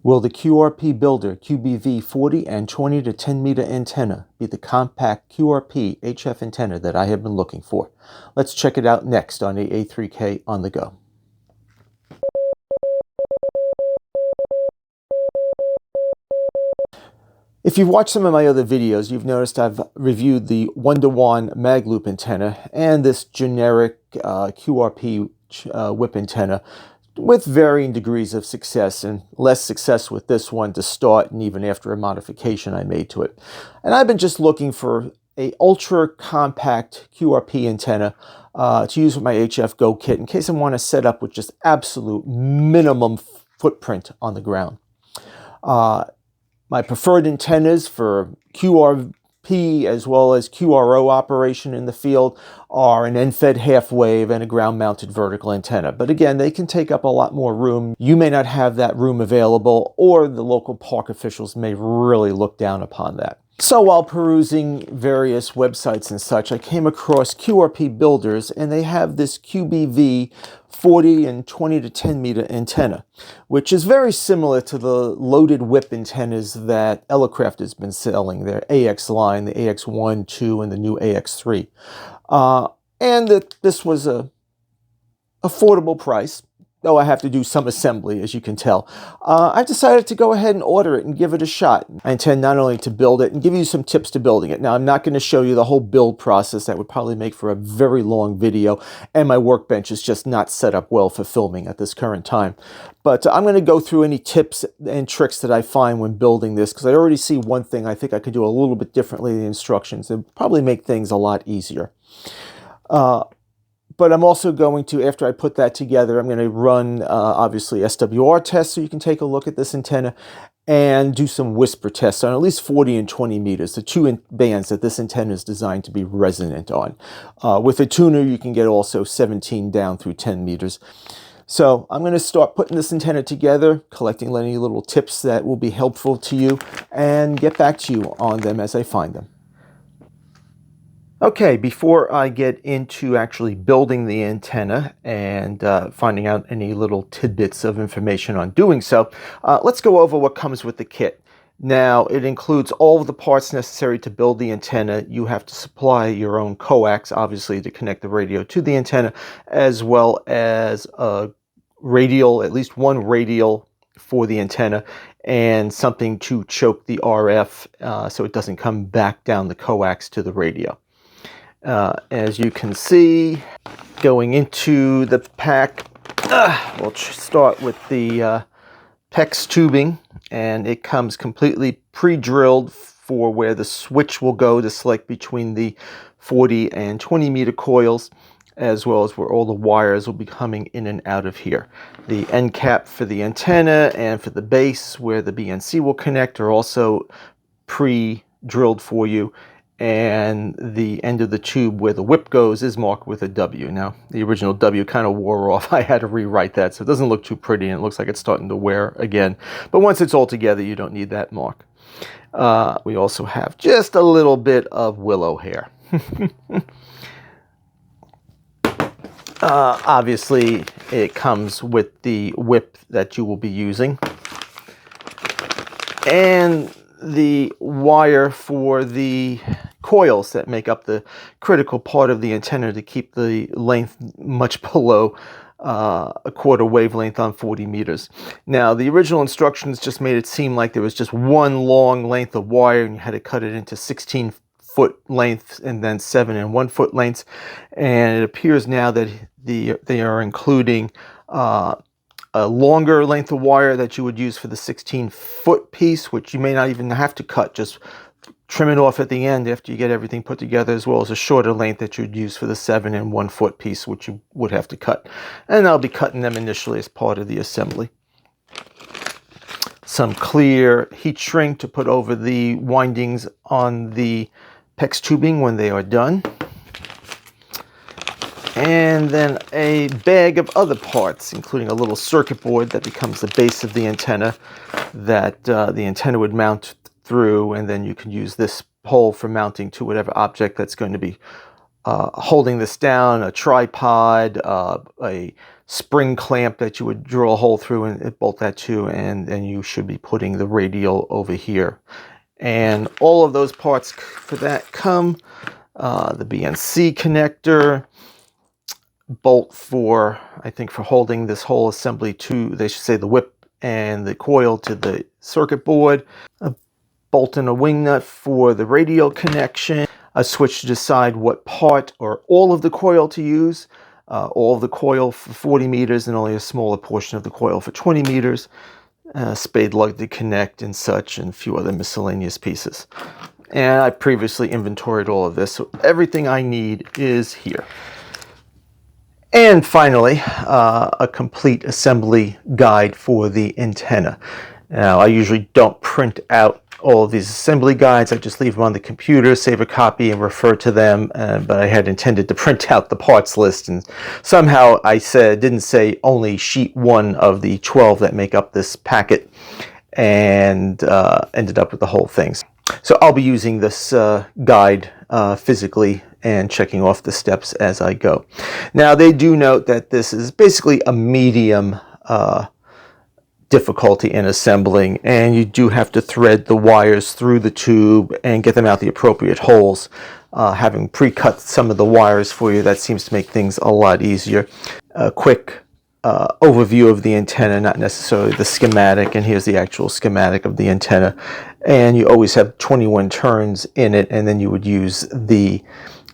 Will the QRPBuilder QBV 40 and 20 to 10 meter antenna be the compact QRP HF antenna that I have been looking for? Let's check it out next on the A3K On The Go. If you've watched some of my other videos, you've noticed I've reviewed the 1-to-1 mag loop antenna and this generic QRP whip antenna with varying degrees of success, and less success with this one to start and even after a modification I made to it. And I've been just looking for a ultra compact QRP antenna to use with my HF Go kit in case I want to set up with just absolute minimum footprint on the ground. My preferred antennas for QRP as well as QRO operation in the field are an end-fed half wave and a ground-mounted vertical antenna. But again, they can take up a lot more room. You may not have that room available, or the local park officials may really look down upon that. So while perusing various websites and such, I came across QRPbuilders, and they have this QBV 40 and 20 to 10 meter antenna, which is very similar to the loaded whip antennas that Elecraft has been selling, their AX line, the AX1, 2, and the new AX3. And that this was a affordable price, though I have to do some assembly, as you can tell. I decided to go ahead and order it and give it a shot. I intend not only to build it and give you some tips to building it. Now, I'm not going to show you the whole build process. That would probably make for a very long video, and my workbench is just not set up well for filming at this current time. But I'm going to go through any tips and tricks that I find when building this, because I already see one thing I think I could do a little bit differently in the instructions and probably make things a lot easier. But I'm also going to, after I put that together, I'm going to run, obviously, SWR tests so you can take a look at this antenna and do some whisper tests on at least 40 and 20 meters, the two bands that this antenna is designed to be resonant on. With a tuner, you can get also 17 down through 10 meters. So I'm going to start putting this antenna together, collecting any little tips that will be helpful to you, and get back to you on them as I find them. Okay, before I get into actually building the antenna and finding out any little tidbits of information on doing so, let's go over what comes with the kit. Now, it includes all of the parts necessary to build the antenna. You have to supply your own coax, obviously, to connect the radio to the antenna, as well as a radial, at least one radial for the antenna, and something to choke the RF so it doesn't come back down the coax to the radio. As you can see, going into the pack, we'll start with the PEX tubing, and it comes completely pre-drilled for where the switch will go to select between the 40 and 20 meter coils, as well as where all the wires will be coming in and out of here. The end cap for the antenna and for the base where the BNC will connect are also pre-drilled for you. And the end of the tube where the whip goes is marked with a W. Now, the original W kind of wore off. I had to rewrite that, so it doesn't look too pretty, and it looks like it's starting to wear again. But once it's all together, you don't need that mark. We also have just a little bit of willow hair. Obviously, it comes with the whip that you will be using, and the wire for the coils that make up the critical part of the antenna to keep the length much below a quarter wavelength on 40 meters. Now, the original instructions just made it seem like there was just one long length of wire and you had to cut it into 16-foot lengths and then 7 and 1 foot lengths. And it appears now that they are including a longer length of wire that you would use for the 16-foot piece, which you may not even have to cut, just trim it off at the end after you get everything put together, as well as a shorter length that you'd use for the 7 and 1 foot piece, which you would have to cut. And I'll be cutting them initially as part of the assembly. Some clear heat shrink to put over the windings on the PEX tubing when they are done. And then a bag of other parts, including a little circuit board that becomes the base of the antenna that the antenna would mount through, and then you can use this hole for mounting to whatever object that's going to be holding this down, a tripod, a spring clamp that you would drill a hole through and bolt that to, and then you should be putting the radial over here. And all of those parts for that come the BNC connector, bolt for, I think, for holding this whole assembly to, they should say, the whip and the coil to the circuit board, a bolt and a wing nut for the radial connection, a switch to decide what part or all of the coil to use, all of the coil for 40 meters and only a smaller portion of the coil for 20 meters, spade lug to connect and such, and a few other miscellaneous pieces. And I previously inventoried all of this, so everything I need is here. And finally, a complete assembly guide for the antenna. Now, I usually don't print out all of these assembly guides. I just leave them on the computer, save a copy, and refer to them. But I had intended to print out the parts list, and somehow I didn't say only sheet 1 of the 12 that make up this packet, and ended up with the whole thing. So I'll be using this guide physically and checking off the steps as I go. Now, they do note that this is basically a medium difficulty in assembling, and you do have to thread the wires through the tube and get them out the appropriate holes. Having pre-cut some of the wires for you, that seems to make things a lot easier. A quick overview of the antenna, not necessarily the schematic, and here's the actual schematic of the antenna. And you always have 21 turns in it, and then you would use the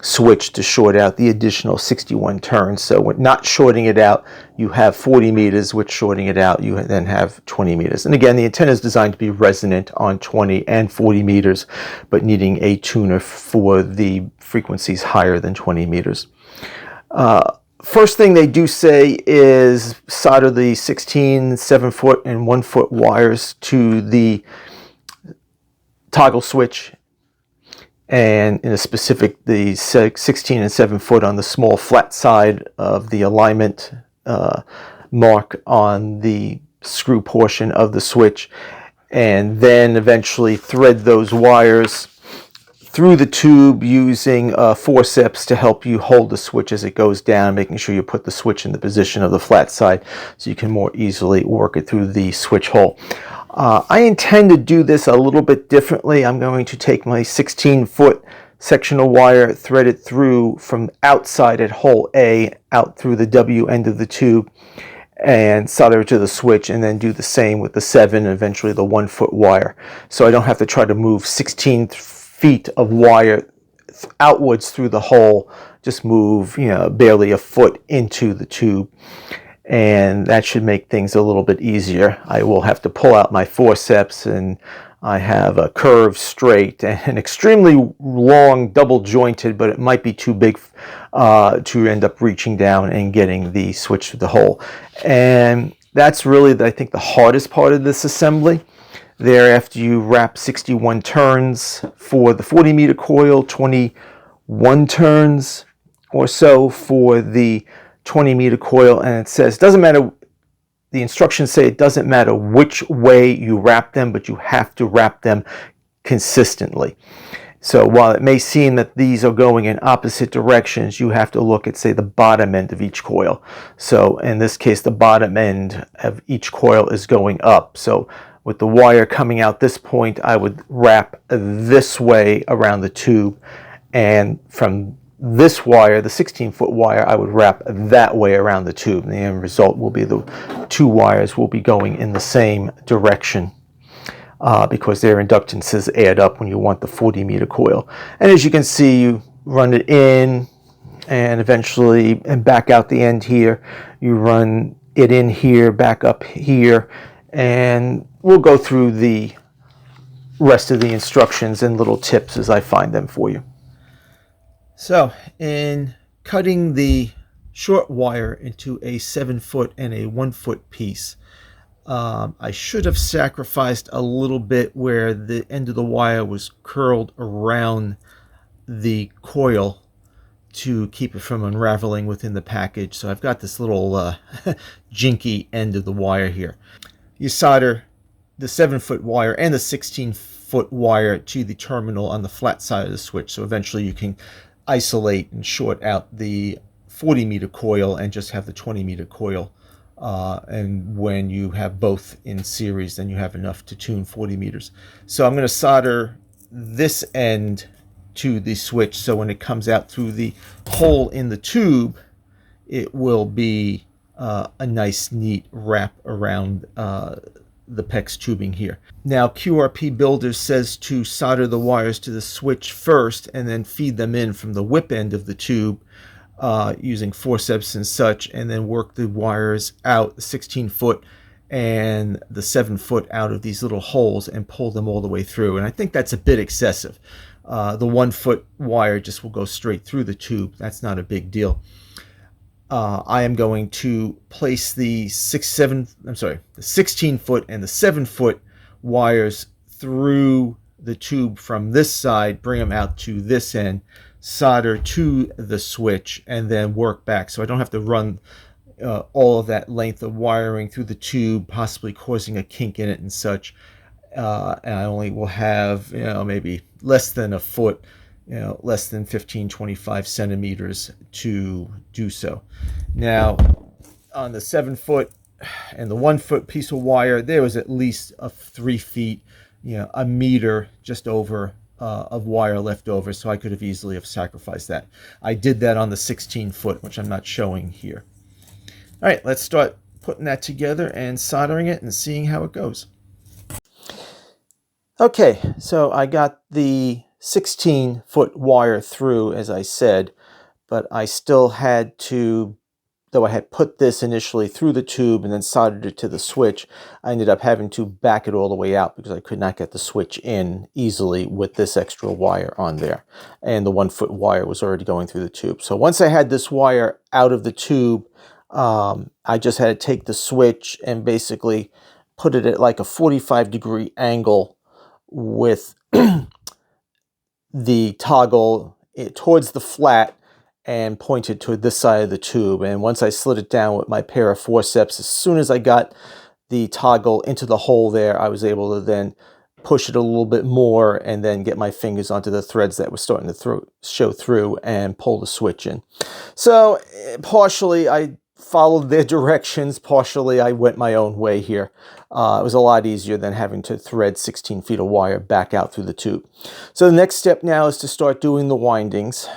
switch to short out the additional 61 turns. So when not shorting it out, you have 40 meters. With shorting it out, you then have 20 meters. And again, the antenna is designed to be resonant on 20 and 40 meters, but needing a tuner for the frequencies higher than 20 meters. First thing they do say is solder the 16, 7-foot, and 1-foot wires to the toggle switch, and in a specific, the 16 and 7-foot on the small flat side of the alignment mark on the screw portion of the switch, and then eventually thread those wires through the tube using forceps to help you hold the switch as it goes down, making sure you put the switch in the position of the flat side so you can more easily work it through the switch hole. I intend to do this a little bit differently. I'm going to take my 16-foot sectional wire, thread it through from outside at hole A out through the W end of the tube, and solder it to the switch, and then do the same with the 7 and eventually the 1-foot wire. So I don't have to try to move 16 feet of wire outwards through the hole, just move, barely a foot into the tube. And that should make things a little bit easier. I will have to pull out my forceps, and I have a curved straight and an extremely long double jointed, but it might be too big to end up reaching down and getting the switch to the hole. And that's really, I think, the hardest part of this assembly. Thereafter, you wrap 61 turns for the 40-meter coil, 21 turns or so for the 20-meter coil, and it says, doesn't matter, the instructions say it doesn't matter which way you wrap them, but you have to wrap them consistently. So while it may seem that these are going in opposite directions, you have to look at, say, the bottom end of each coil. So in this case, the bottom end of each coil is going up. So with the wire coming out this point, I would wrap this way around the tube, and from this wire, the 16-foot wire, I would wrap that way around the tube. And the end result will be the 2 wires will be going in the same direction because their inductances add up when you want the 40-meter coil. And as you can see, you run it in and eventually and back out the end here. You run it in here, back up here, and we'll go through the rest of the instructions and little tips as I find them for you. So, in cutting the short wire into a 7-foot and a 1-foot piece, I should have sacrificed a little bit where the end of the wire was curled around the coil to keep it from unraveling within the package. So I've got this little jinky end of the wire here. You solder the 7-foot wire and the 16-foot wire to the terminal on the flat side of the switch. So eventually you can isolate and short out the 40-meter coil and just have the 20-meter coil. And when you have both in series, then you have enough to tune 40 meters. So I'm going to solder this end to the switch, so when it comes out through the hole in the tube, it will be a nice neat wrap around the PEX tubing here. Now QRPBuilder says to solder the wires to the switch first and then feed them in from the whip end of the tube using forceps and such, and then work the wires out, the 16-foot and the 7-foot, out of these little holes and pull them all the way through. And I think that's a bit excessive. The 1-foot wire just will go straight through the tube. That's not a big deal. I am going to place the 16-foot and the 7-foot wires through the tube from this side, bring them out to this end, solder to the switch, and then work back. So I don't have to run all of that length of wiring through the tube, possibly causing a kink in it and such. And I only will have, maybe less than a foot, less than 15-25 centimeters to do so. Now, on the 7-foot and the 1-foot piece of wire, there was at least 3 feet, a meter just over of wire left over, so I could have easily have sacrificed that. I did that on the 16-foot, which I'm not showing here. All right, let's start putting that together and soldering it and seeing how it goes. Okay, so I got the 16-foot wire through, as I said, but I still had to, though I had put this initially through the tube and then soldered it to the switch, I ended up having to back it all the way out because I could not get the switch in easily with this extra wire on there. And the 1-foot wire was already going through the tube. So once I had this wire out of the tube, I just had to take the switch and basically put it at like a 45-degree angle with the toggle towards the flat and pointed toward this side of the tube. And once I slid it down with my pair of forceps, as soon as I got the toggle into the hole there, I was able to then push it a little bit more and then get my fingers onto the threads that were starting to show through and pull the switch in. So partially I followed their directions, partially I went my own way here. It was a lot easier than having to thread 16 feet of wire back out through the tube. So the next step now is to start doing the windings.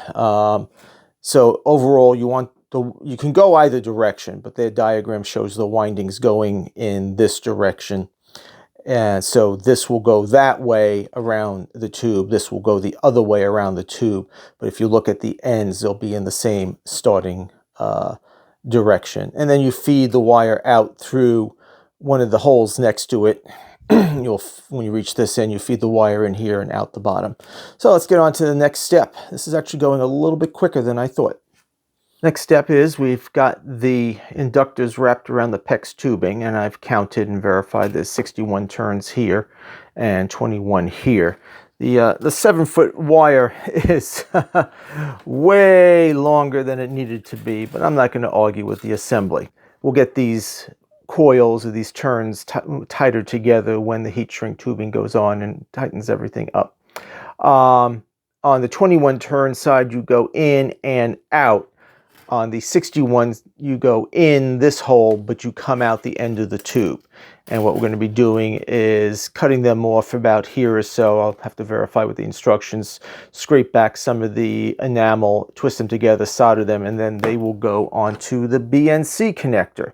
So overall, you can go either direction, but their diagram shows the windings going in this direction. And so this will go that way around the tube. This will go the other way around the tube. But if you look at the ends, they'll be in the same starting direction. And then you feed the wire out through one of the holes next to it. When you reach this end, you feed the wire in here and out the bottom. So let's get on to the next step. This is actually going a little bit quicker than I thought. Next step is we've got the inductors wrapped around the PEX tubing, and I've counted and verified there's 61 turns here and 21 here. The 7-foot wire is way longer than it needed to be, but I'm not going to argue with the assembly. We'll get these coils or these turns tighter together when the heat shrink tubing goes on and tightens everything up. On the 21 turn side, you go in and out. On the 61, you go in this hole, but you come out the end of the tube. And what we're going to be doing is cutting them off about here or so. I'll have to verify with the instructions, scrape back some of the enamel, twist them together, solder them, and then they will go onto the BNC connector.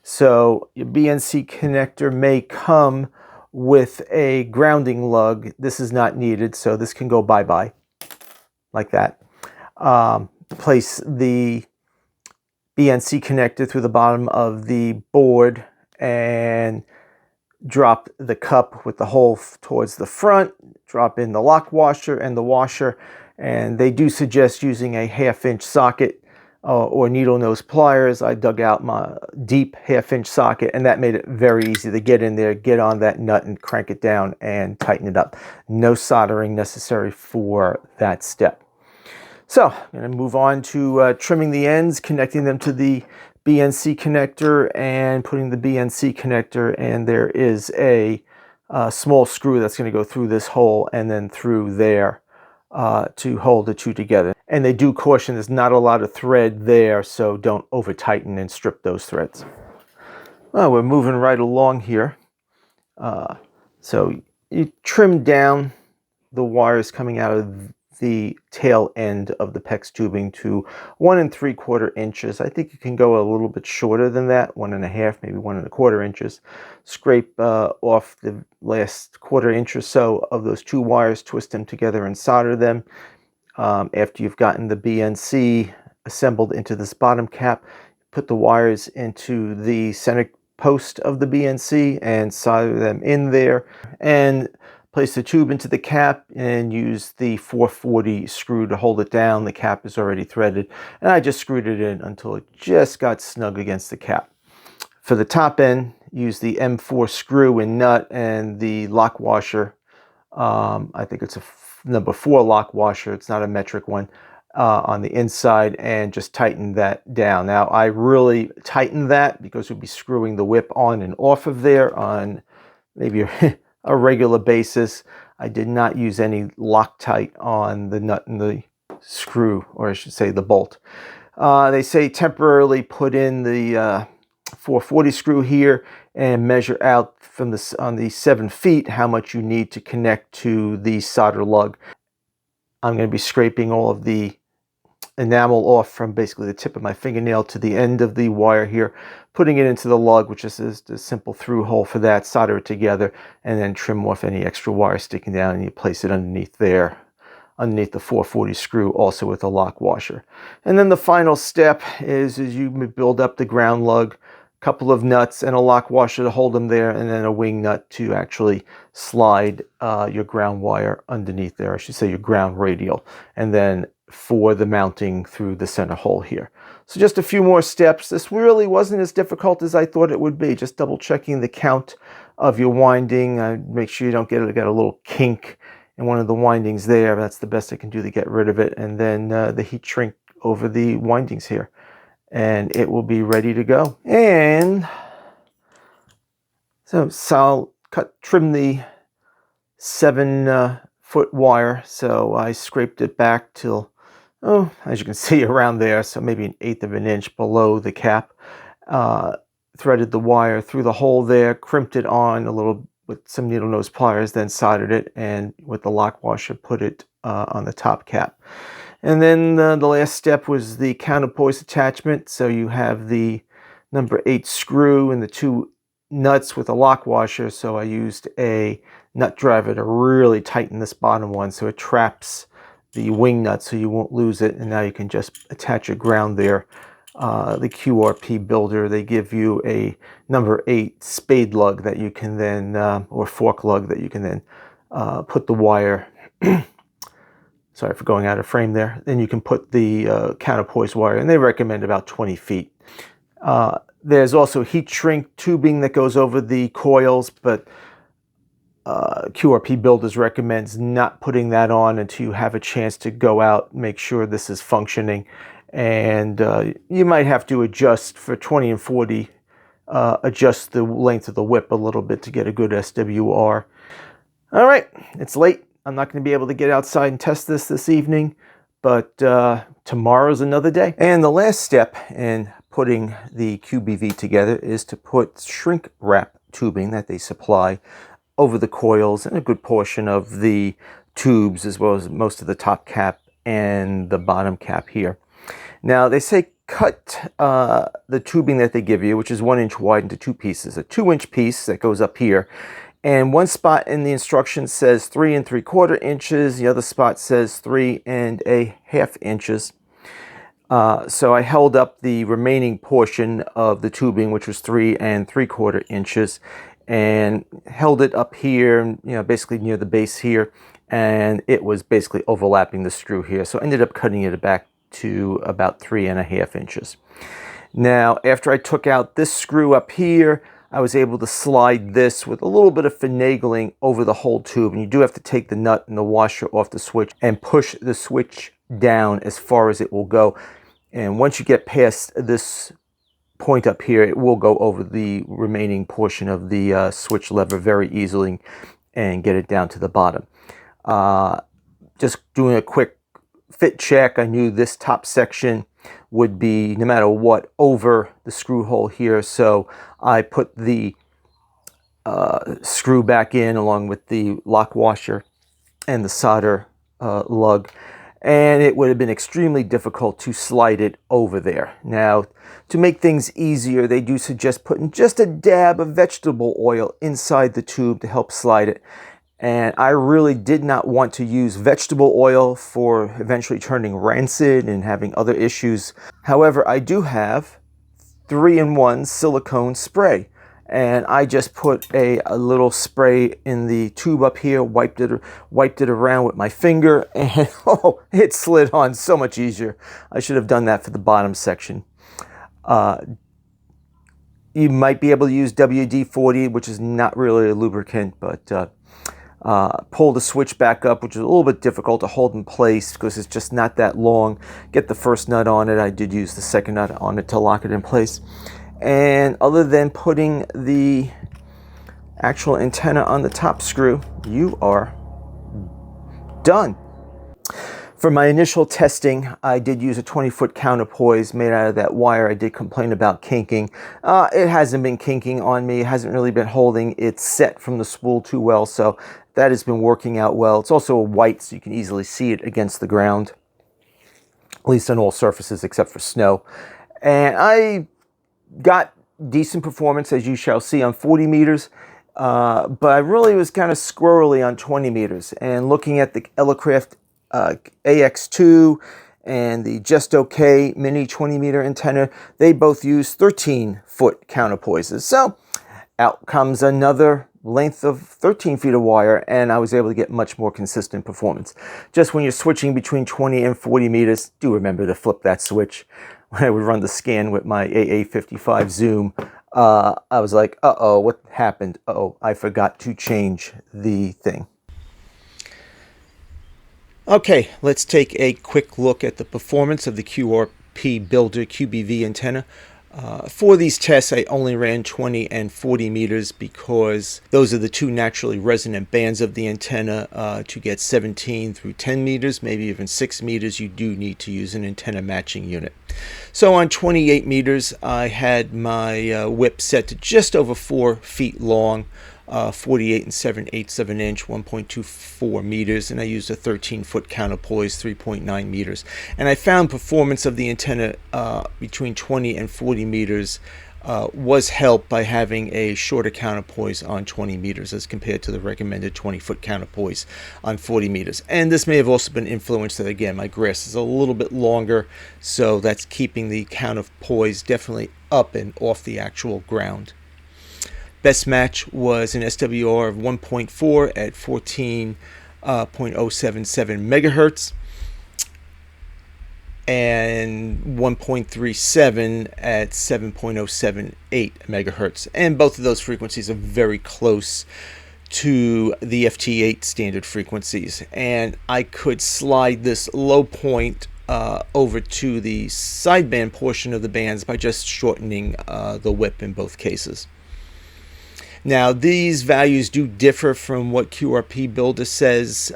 So your BNC connector may come with a grounding lug. This is not needed, so this can go bye-bye, like that. Place the BNC connector through the bottom of the board and drop the cup with the hole towards the front, drop in the lock washer and the washer, and they do suggest using a 1/2-inch socket or needle nose pliers. I dug out my deep 1/2-inch socket, and that made it very easy to get in there, get on that nut and crank it down and tighten it up. No soldering necessary for that step. So I'm going to move on to trimming the ends, connecting them to the BNC connector and putting the BNC connector, and there is a small screw that's going to go through this hole and then through there to hold the two together. And they do caution there's not a lot of thread there, so don't over tighten and strip those threads. Well, we're moving right along here. So you trim down the wires coming out of the tail end of the PEX tubing to 1 3/4 inches. I think you can go a little bit shorter than that, 1 1/2, maybe 1 1/4 inches. Scrape off the last 1/4 inch or so of those two wires, twist them together and solder them. After you've gotten the BNC assembled into this bottom cap, put the wires into the center post of the BNC and solder them in there, and place the tube into the cap and use the 440 screw to hold it down. The cap is already threaded, and I just screwed it in until it just got snug against the cap. For the top end, use the M4 screw and nut and the lock washer. I think it's a number 4 lock washer. It's not a metric one. On the inside, and just tighten that down. Now I really tighten that because we'll be screwing the whip on and off of there on maybe a regular basis. I did not use any Loctite on the nut and the screw, or I should say the bolt. They say temporarily put in the 440 screw here and measure out from this on the 7 feet how much you need to connect to the solder lug. I'm going to be scraping all of the enamel off from basically the tip of my fingernail to the end of the wire here, putting it into the lug, which is a simple through hole for that, solder it together, and then trim off any extra wire sticking down, and you place it underneath there, underneath the 440 screw, also with a lock washer. And then the final step is you build up the ground lug, a couple of nuts and a lock washer to hold them there, and then a wing nut to actually slide your ground wire underneath there, I should say your ground radial, and then for the mounting through the center hole here. So just a few more steps. This really wasn't as difficult as I thought it would be. Just double checking the count of your winding. Make sure you don't get a little kink in one of the windings there. That's the best I can do to get rid of it. And then the heat shrink over the windings here, and it will be ready to go. And so I'll trim the 7-foot wire. So I scraped it back till, as you can see around there, so maybe 1/8 of an inch below the cap. Threaded the wire through the hole there, crimped it on a little with some needle nose pliers, then soldered it, and with the lock washer put it on the top cap. And then the last step was the counterpoise attachment. So you have the number 8 screw and the 2 nuts with a lock washer. So I used a nut driver to really tighten this bottom one so it traps the wing nut so you won't lose it. And now you can just attach your ground there. The QRPBuilder, they give you a number 8 spade lug that you can then, or fork lug that you can then put the wire, sorry for going out of frame there, then you can put the counterpoise wire, and they recommend about 20 feet. There's also heat shrink tubing that goes over the coils, but QRPBuilders recommends not putting that on until you have a chance to go out, make sure this is functioning, and you might have to adjust for 20 and 40, adjust the length of the whip a little bit to get a good SWR. All right, it's late. I'm not going to be able to get outside and test this evening, but tomorrow's another day. And the last step in putting the QBV together is to put shrink wrap tubing that they supply over the coils and a good portion of the tubes, as well as most of the top cap and the bottom cap here. Now they say cut the tubing that they give you, which is 1 inch wide, into 2 pieces. A 2-inch piece that goes up here, and one spot in the instructions says 3 3/4 inches. The other spot says 3 1/2 inches. So I held up the remaining portion of the tubing, which was 3 3/4 inches, and held it up here, basically near the base here, and it was basically overlapping the screw here. So I ended up cutting it back to about 3 1/2 inches. Now, after I took out this screw up here, I was able to slide this with a little bit of finagling over the whole tube. And you do have to take the nut and the washer off the switch and push the switch down as far as it will go. And once you get past this point up here, it will go over the remaining portion of the switch lever very easily and get it down to the bottom. just doing a quick fit check, I knew this top section would be, no matter what, over the screw hole here. So I put the screw back in along with the lock washer and the solder lug, and it would have been extremely difficult to slide it over there. Now, to make things easier, they do suggest putting just a dab of vegetable oil inside the tube to help slide it. And I really did not want to use vegetable oil for eventually turning rancid and having other issues. However, I do have 3-in-1 silicone spray. And I just put a little spray in the tube up here, wiped it around with my finger, and oh, it slid on so much easier. I should have done that for the bottom section. You might be able to use WD-40, which is not really a lubricant, but pull the switch back up, which is a little bit difficult to hold in place because it's just not that long. Get the first nut on it. I did use the second nut on it to lock it in place. And other than putting the actual antenna on the top screw, you are done. For my initial testing, I did use a 20-foot counterpoise made out of that wire. I did complain about kinking. It hasn't been kinking on me. It hasn't really been holding its set from the spool too well, so that has been working out well. It's also white, so you can easily see it against the ground, at least on all surfaces except for snow. And I got decent performance, as you shall see, on 40 meters, but I really was kind of squirrely on 20 meters. And looking at the Elecraft AX2 and the Just OK mini 20-meter antenna, they both use 13-foot counterpoises. So out comes another length of 13 feet of wire, and I was able to get much more consistent performance. Just when you're switching between 20 and 40 meters, do remember to flip that switch. When I would run the scan with my AA55 zoom, I was like, uh-oh, what happened? Uh-oh, I forgot to change the thing. Okay, let's take a quick look at the performance of the QRPBuilder QBV antenna. For these tests, I only ran 20 and 40 meters because those are the two naturally resonant bands of the antenna. To get 17 through 10 meters, maybe even 6 meters, you do need to use an antenna matching unit. So on 28 meters, I had my whip set to just over 4 feet long, 48 and 7/8 of an inch, 1.24 meters, and I used a 13-foot counterpoise, 3.9 meters. And I found performance of the antenna between 20 and 40 meters was helped by having a shorter counterpoise on 20 meters as compared to the recommended 20-foot counterpoise on 40 meters. And this may have also been influenced that, again, my grass is a little bit longer, so that's keeping the counterpoise definitely up and off the actual ground. Best match was an SWR of 1.4 at 14.077 megahertz and 1.37 at 7.078 megahertz. And both of those frequencies are very close to the FT8 standard frequencies. And I could slide this low point over to the sideband portion of the bands by just shortening the whip in both cases. Now, these values do differ from what QRPBuilder says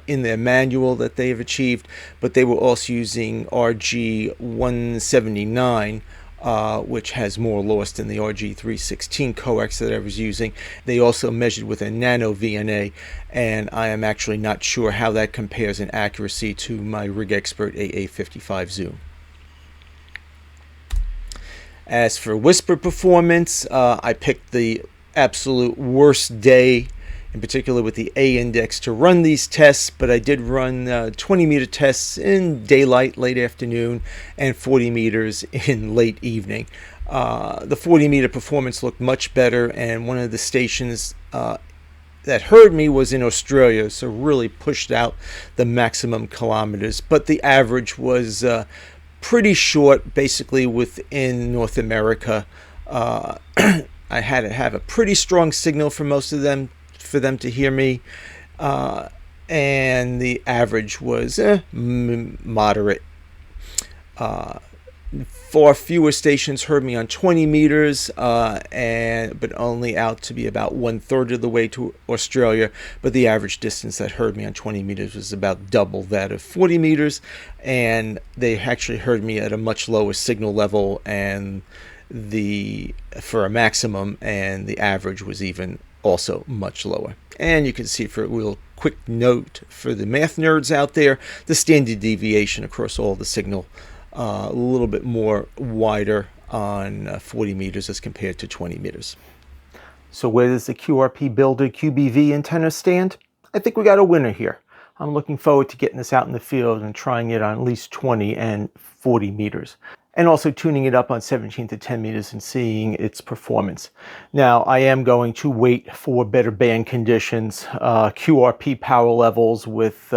in their manual that they have achieved, but they were also using RG179, which has more loss than the RG316 coax that I was using. They also measured with a nano VNA, and I am actually not sure how that compares in accuracy to my Rig Expert AA55 zoom. As for whisper performance, I picked the absolute worst day, in particular with the A index, to run these tests, but I did run 20 meter tests in daylight, late afternoon, and 40 meters in late evening. The 40 meter performance looked much better, and one of the stations that heard me was in Australia, so really pushed out the maximum kilometers, but the average was pretty short, basically within North America. I had to have a pretty strong signal for most of them for them to hear me, and the average was moderate. Far fewer stations heard me on 20 meters, but only out to be about 1/3 of the way to Australia. But the average distance that heard me on 20 meters was about double that of 40 meters. And they actually heard me at a much lower signal level and for a maximum, and the average was even also much lower. And you can see, for a real quick note for the math nerds out there, the standard deviation across all the signal a little bit more wider on 40 meters as compared to 20 meters. So where does the QRPBuilder QBV antenna stand? I think we got a winner here. I'm looking forward to getting this out in the field and trying it on at least 20 and 40 meters. And also tuning it up on 17 to 10 meters and seeing its performance. Now, I am going to wait for better band conditions. QRP power levels with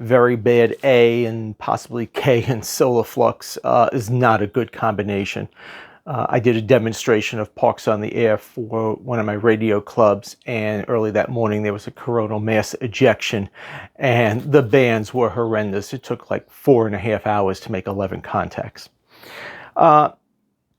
very bad A and possibly K and solar flux is not a good combination. I did a demonstration of Parks on the Air for one of my radio clubs, and early that morning there was a coronal mass ejection, and the bands were horrendous. It took like 4.5 hours to make 11 contacts.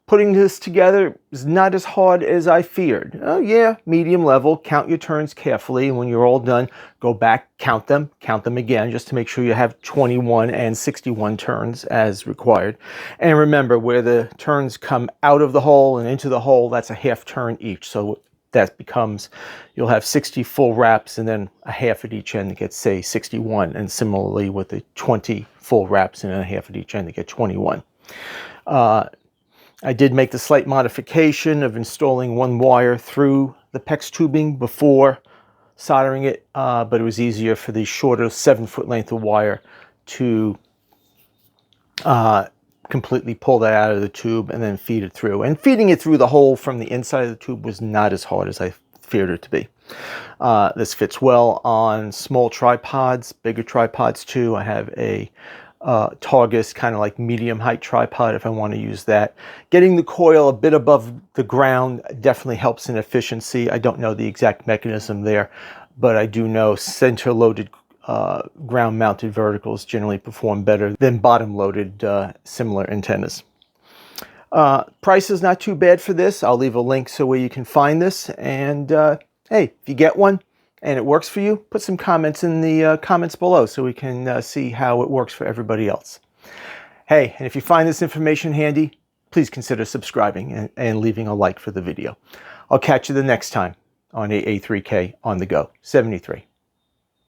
Putting this together is not as hard as I feared. Oh yeah, medium level, count your turns carefully, and when you're all done, go back, count them again, just to make sure you have 21 and 61 turns as required. And remember, where the turns come out of the hole and into the hole, that's a half turn each. So that becomes, you'll have 60 full wraps and then a half at each end to get, say, 61. And similarly with the 20 full wraps and then a half at each end to get 21. I did make the slight modification of installing one wire through the PEX tubing before soldering it, but it was easier for the shorter 7-foot length of wire to completely pull that out of the tube and then feed it through. And feeding it through the hole from the inside of the tube was not as hard as I feared it to be. This fits well on small tripods, bigger tripods too. I have a Targus, kind of like medium height tripod if I want to use that. Getting the coil a bit above the ground definitely helps in efficiency. I don't know the exact mechanism there, but I do know center loaded ground mounted verticals generally perform better than bottom loaded similar antennas. Price is not too bad for this. I'll leave a link so where you can find this, and hey, if you get one and it works for you, put some comments in the comments below so we can see how it works for everybody else. Hey, and if you find this information handy, please consider subscribing and leaving a like for the video. I'll catch you the next time on AA3K on the Go 73.